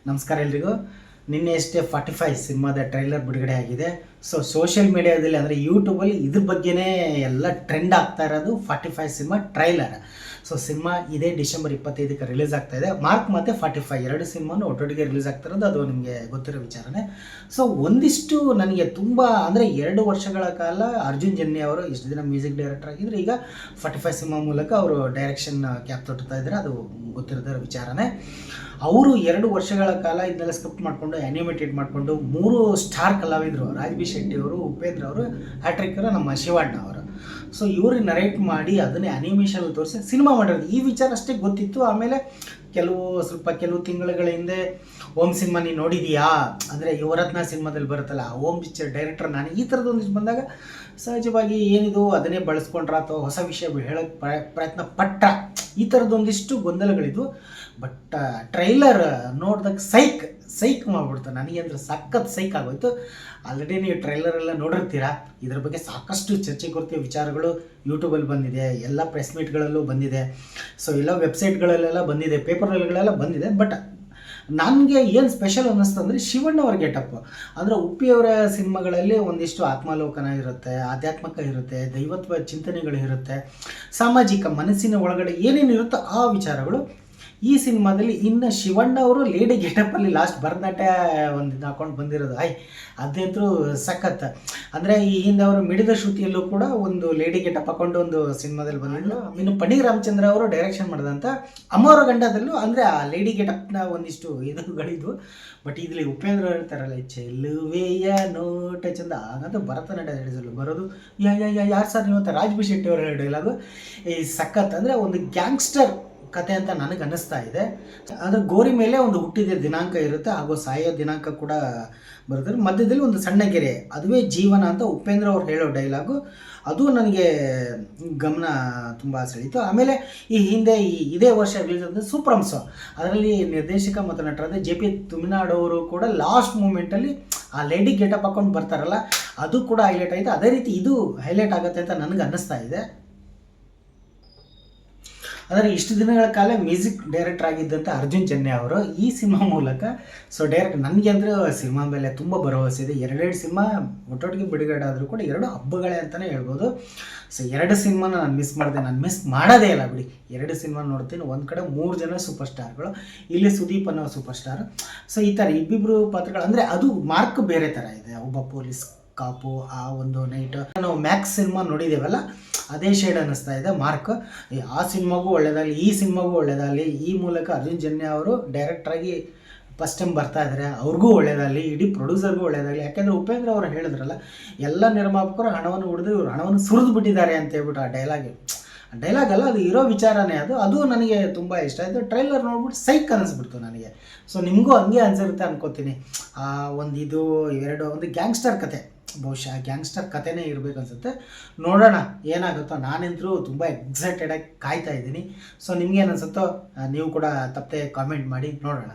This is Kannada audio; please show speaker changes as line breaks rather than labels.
ನಮಸ್ಕಾರ ಎಲ್ರಿಗೂ. ನಿನ್ನೆ ಅಷ್ಟೇ 45 ಸಿನಿಮಾದ ಟ್ರೈಲರ್ ಬಿಡುಗಡೆ ಆಗಿದೆ. ಸೋಷಿಯಲ್ ಮೀಡಿಯಾದಲ್ಲಿ ಅಂದರೆ ಯೂಟ್ಯೂಬಲ್ಲಿ ಇದ್ರ ಬಗ್ಗೆನೇ ಎಲ್ಲ ಟ್ರೆಂಡ್ ಆಗ್ತಾ ಇರೋದು 45 ಸಿನಿಮಾ ಟ್ರೈಲರ್. ಸಿನಿಮಾ ಇದೇ ಡಿಸೆಂಬರ್ 25ಕ್ಕೆ ರಿಲೀಸ್ ಆಗ್ತಾ ಇದೆ. ಮಾರ್ಕ್ ಮತ್ತು 45 ಎರಡು ಸಿನಿಮಾನು ಒಟ್ಟೊಟ್ಟಿಗೆ ರಿಲೀಸ್ ಆಗ್ತಾ ಇರೋದು, ಅದು ನಿಮಗೆ ಗೊತ್ತಿರೋ ವಿಚಾರನೇ. ಒಂದಿಷ್ಟು ನನಗೆ ತುಂಬ ಅಂದರೆ 2 ವರ್ಷಗಳ ಕಾಲ ಅರ್ಜುನ್ ಜನ್ಯ ಅವರು ಇಷ್ಟು ದಿನ ಮ್ಯೂಸಿಕ್ ಡೈರೆಕ್ಟರ್ ಆಗಿದ್ರು. ಈಗ 45 ಸಿನಿಮಾ ಮೂಲಕ ಅವರು ಡೈರೆಕ್ಷನ್ ಕ್ಯಾಪ್ ತೊಡ್ತಾ ಇದ್ದಾರೆ, ಅದು ಗೊತ್ತಿರೋದರ ವಿಚಾರನೇ. ಅವರು 2 ವರ್ಷಗಳ ಕಾಲ ಇದನ್ನೆಲ್ಲ ಸ್ಕ್ರಿಪ್ಟ್ ಮಾಡಿಕೊಂಡು ಆ್ಯನಿಮೇಟೆಡ್ ಮಾಡಿಕೊಂಡು 3 ಸ್ಟಾರ್ ಕಲಾವಿದರು, ರಾಜ್ ಬಿ ಶೆಟ್ಟಿ ಅವರು, ಉಪೇಂದ್ರ ಅವರು, ಹ್ಯಾಟ್ರಿಕರು ನಮ್ಮ ಶಿವಣ್ಣ ಅವರು. ಇವ್ರಿಗೆ ನರೇಟ್ ಮಾಡಿ ಅದನ್ನೇ ಆ್ಯನಿಮೇಷನ್ ತೋರಿಸಿ ಸಿನಿಮಾ ಮಾಡಿರೋದು. ಈ ವಿಚಾರ ಅಷ್ಟೇ ಗೊತ್ತಿತ್ತು. ಆಮೇಲೆ ಕೆಲವು ತಿಂಗಳುಗಳ ಹಿಂದೆ ಓಮ್ ಸಿನಿಮಾ ನೀನು ನೋಡಿದೀಯಾ ಅಂದರೆ ಯುವರತ್ನ ಸಿನಿಮಾದಲ್ಲಿ ಬರುತ್ತಲ್ಲ, ಓಮ್ ಪಿಕ್ಚರ್ ಡೈರೆಕ್ಟರ್ ನಾನು, ಈ ಥರದ್ದು ಒಂದಿಷ್ಟು ಬಂದಾಗ ಸಹಜವಾಗಿ ಏನಿದು ಅದನ್ನೇ ಬಳಸ್ಕೊಂಡ್ರ ಅಥವಾ ಹೊಸ ವಿಷಯ ಹೇಳೋಕ್ಕೆ ಪ್ರಯತ್ನ ಪಟ್ಟ, ಈ ಥರದ್ದೊಂದಿಷ್ಟು ಗೊಂದಲಗಳಿದ್ವು. ಬಟ್ ಟ್ರೈಲರ್ ನೋಡಿದಾಗ ಸೈಕ್ ಮಾಡಿಬಿಡ್ತು ನನಗೆ, ಅಂದರೆ ಸಖತ್ ಸೈಕ್ ಆಗೋಯ್ತು. ಆಲ್ರೆಡಿ ನೀವು ಟ್ರೈಲರ್ ಎಲ್ಲ ನೋಡಿರ್ತೀರಾ, ಇದ್ರ ಬಗ್ಗೆ ಸಾಕಷ್ಟು ಚರ್ಚೆ ಕೊಡ್ತೀವಿ, ವಿಚಾರಗಳು ಯೂಟ್ಯೂಬಲ್ಲಿ ಬಂದಿದೆ, ಎಲ್ಲ ಪ್ರೆಸ್ ಮೀಟ್ಗಳಲ್ಲೂ ಬಂದಿದೆ, ಎಲ್ಲ ವೆಬ್ಸೈಟ್ಗಳಲ್ಲೆಲ್ಲ ಬಂದಿದೆ, ಪೇಪರ್ಗಳೆಲ್ಲ ಬಂದಿದೆ. ಬಟ್ ನನಗೆ ಏನು ಸ್ಪೆಷಲ್ ಅನ್ನಿಸ್ತು ಅಂದರೆ ಶಿವಣ್ಣ ಅವ್ರ ಗೆಟಪ್. ಅಂದರೆ ಉಪ್ಪಿಯವರ ಸಿನಿಮಾಗಳಲ್ಲಿ ಒಂದಿಷ್ಟು ಆತ್ಮಾಲೋಕನ ಇರುತ್ತೆ, ಆಧ್ಯಾತ್ಮಿಕ ಇರುತ್ತೆ, ದೈವತ್ವ ಚಿಂತನೆಗಳಿರುತ್ತೆ, ಸಾಮಾಜಿಕ ಮನಸ್ಸಿನ ಒಳಗಡೆ ಏನೇನು ಇರುತ್ತೋ ಆ ವಿಚಾರಗಳು ಈ ಸಿನಿಮಾದಲ್ಲಿ. ಇನ್ನು ಶಿವಣ್ಣ ಅವರು ಲೇಡಿ ಗೆಟಪ್ಪಲ್ಲಿ ಲಾಸ್ಟ್ ಭರತನಾಟ್ಯ ಒಂದು ಹಾಕೊಂಡು ಬಂದಿರೋದು, ಅದಂತೂ ಸಖತ್. ಅಂದರೆ ಈ ಹಿಂದೆ ಅವರು ಮಿಡಿದ ಶ್ರುತಿಯಲ್ಲೂ ಕೂಡ ಒಂದು ಲೇಡಿ ಗೆಟಪ್ ಹಾಕೊಂಡು ಒಂದು ಸಿನಿಮಾದಲ್ಲಿ ಬಂದಿದ್ದು. ಇನ್ನು ಪಣಿ ರಾಮಚಂದ್ರ ಅವರು ಡೈರೆಕ್ಷನ್ ಮಾಡಿದಂಥ ಅಮೋರ ಗಂಡದಲ್ಲೂ ಅಂದರೆ ಆ ಲೇಡಿ ಗೆಟಪ್ನ ಒಂದಿಷ್ಟು ಇದಗಳಿದ್ವು. ಬಟ್ ಇದರಲ್ಲಿ ಉಪೇಂದ್ರ ಹೇಳ್ತಾರಲ್ಲ, ಚೆಲುವೆಯ ನೋಟ ಚಂದ, ಹಾಗಂತ ಭರತನಾಟ್ಯ ಬರೋದು ಯಾರು ಸರ್ ನೀವು ಅಂತ ರಾಜ್ ಬಿ ಶೆಟ್ಟಿ ಅವರು ಹೇಳೋ ಡೈಲಾಗು ಈ ಸಖತ್. ಅಂದರೆ ಒಂದು ಗ್ಯಾಂಗ್ಸ್ಟರ್ ಕತೆ ಅಂತ ನನಗೆ ಅನ್ನಿಸ್ತಾ ಇದೆ. ಅಂದರೆ ಗೋರಿ ಮೇಲೆ ಒಂದು ಹುಟ್ಟಿದ ದಿನಾಂಕ ಇರುತ್ತೆ, ಹಾಗೂ ಸಾಯೋ ದಿನಾಂಕ ಕೂಡ ಬರುತ್ತೆ. ಮಧ್ಯದಲ್ಲಿ ಒಂದು ಸಣ್ಣ ಗೆರೆ, ಅದುವೇ ಜೀವನ ಅಂತ ಉಪೇಂದ್ರ ಅವ್ರು ಹೇಳೋ ಡೈಲಾಗು, ಅದು ನನಗೆ ಗಮನ ತುಂಬ ಸೆಳೀತು. ಆಮೇಲೆ ಈ ಹಿಂದೆ ಇದೇ ವರ್ಷ ರಿಲೀಸ್ ಆದ ಸೂಪ್ರಂಸೋ, ಅದರಲ್ಲಿ ನಿರ್ದೇಶಕ ಮತ್ತು ನಟರಾದ JP ತುಮಿನಾಡು ಅವರು ಕೂಡ ಲಾಸ್ಟ್ ಮೂಮೆಂಟಲ್ಲಿ ಆ ಲೇಡಿ ಗೆಟಪ್ ಹಾಕೊಂಡು ಬರ್ತಾರಲ್ಲ, ಅದು ಕೂಡ ಹೈಲೈಟ್ ಆಯಿತು. ಅದೇ ರೀತಿ ಇದು ಹೈಲೈಟ್ ಆಗುತ್ತೆ ಅಂತ ನನಗೆ ಅನ್ನಿಸ್ತಾ ಇದೆ. ಆದರೆ ಇಷ್ಟು ದಿನಗಳ ಕಾಲ ಮ್ಯೂಸಿಕ್ ಡೈರೆಕ್ಟರ್ ಆಗಿದ್ದಂಥ ಅರ್ಜುನ್ ಜನ್ಯ ಅವರು ಈ ಸಿನಿಮಾ ಮೂಲಕ ಡೈರೆಕ್ಟ್ ನನಗೆ ಅಂದರೆ ಸಿನಿಮಾ ಮೇಲೆ ತುಂಬ ಭರವಸೆ ಇದೆ. 2 ಸಿನಿಮಾ ಒಟ್ಟೊಟ್ಟಿಗೆ ಬಿಡುಗಡೆ ಆದರೂ ಕೂಡ 2 ಹಬ್ಬಗಳೇ ಅಂತಲೇ ಹೇಳ್ಬೋದು. 2 ಸಿನಿಮಾನ ನಾನು ಮಿಸ್ ಮಾಡಿದೆ, ನಾನು ಮಿಸ್ ಮಾಡೋದೇ ಇಲ್ಲ ಬಿಡಿ. 2 ಸಿನಿಮಾ ನೋಡ್ತೀನಿ. ಒಂದು ಕಡೆ 3 ಜನ ಸೂಪರ್ ಸ್ಟಾರ್ಗಳು, ಇಲ್ಲಿ ಸುದೀಪ್ ಅನ್ನೋ ಸೂಪರ್ ಸ್ಟಾರ್. ಈ ಥರ ಇಬ್ಬಿಬ್ಬರು ಪಾತ್ರಗಳು, ಅಂದರೆ ಅದು ಮಾರ್ಕ್ ಬೇರೆ ಥರ ಇದೆ. ಒಬ್ಬ ಪೊಲೀಸ್ ಕಾಪು, ಆ ಒಂದು ನೈಟ್ ನಾವು ಮ್ಯಾಕ್ಸ್ ಸಿನಿಮಾ ನೋಡಿದ್ದೇವಲ್ಲ, ಅದೇ ಶೇಡ್ ಅನ್ನಿಸ್ತಾ ಇದೆ ಮಾರ್ಕ್. ಆ ಸಿನಿಮಾಗೂ ಒಳ್ಳೆಯದಾಗಲಿ, ಈ ಸಿನಿಮಾಗೂ ಒಳ್ಳೆಯದಾಗಲಿ. ಈ ಮೂಲಕ ಅರ್ಜುನ್ ಜನ್ಯ ಅವರು ಡೈರೆಕ್ಟ್ರಾಗಿ ಫಸ್ಟ್ ಟೈಮ್ ಬರ್ತಾ ಇದ್ದಾರೆ, ಅವ್ರಿಗೂ ಒಳ್ಳೆಯದಾಗಲಿ, ಇಡೀ ಪ್ರೊಡ್ಯೂಸರ್ಗೂ ಒಳ್ಳೆಯದಾಗಲಿ. ಯಾಕೆಂದರೆ ಉಪೇಂದ್ರ ಅವರು ಹೇಳಿದ್ರಲ್ಲ, ಎಲ್ಲ ನಿರ್ಮಾಪಕರು ಹಣವನ್ನು ಹೊಡೆದು ಇವರು ಹಣವನ್ನು ಸುರಿದು ಬಿಟ್ಟಿದ್ದಾರೆ ಅಂತ ಹೇಳ್ಬಿಟ್ಟು ಆ ಡೈಲಾಗ್ ಅಲ್ಲ, ಅದು ಇರೋ ವಿಚಾರನೇ ಅದು ನನಗೆ ತುಂಬ ಇಷ್ಟ ಆಯಿತು. ಟ್ರೈಲರ್ ನೋಡ್ಬಿಟ್ಟು ಸೈಕ್ ಅನ್ನಿಸ್ಬಿಡ್ತು ನನಗೆ. ನಿಮಗೂ ಹಂಗೆ ಅನಿಸಿರುತ್ತೆ ಅನ್ಕೋತೀನಿ. ಒಂದು ಗ್ಯಾಂಗ್ಸ್ಟರ್ ಕತೆ, ಬಹುಶಃ ಗ್ಯಾಂಗ್ಸ್ಟರ್ ಕತೆನೇ ಇರಬೇಕು ಅನಿಸುತ್ತೆ. ನೋಡೋಣ ಏನಾಗುತ್ತೋ. ನಾನಂತರೂ ತುಂಬ ಎಕ್ಸೈಟೆಡಾಗಿ ಕಾಯ್ತಾ ಇದ್ದೀನಿ. ನಿಮ್ಗೇನು ಅನಿಸುತ್ತೋ ನೀವು ಕೂಡ ತಪ್ಪದೆ ಕಾಮೆಂಟ್ ಮಾಡಿ, ನೋಡೋಣ.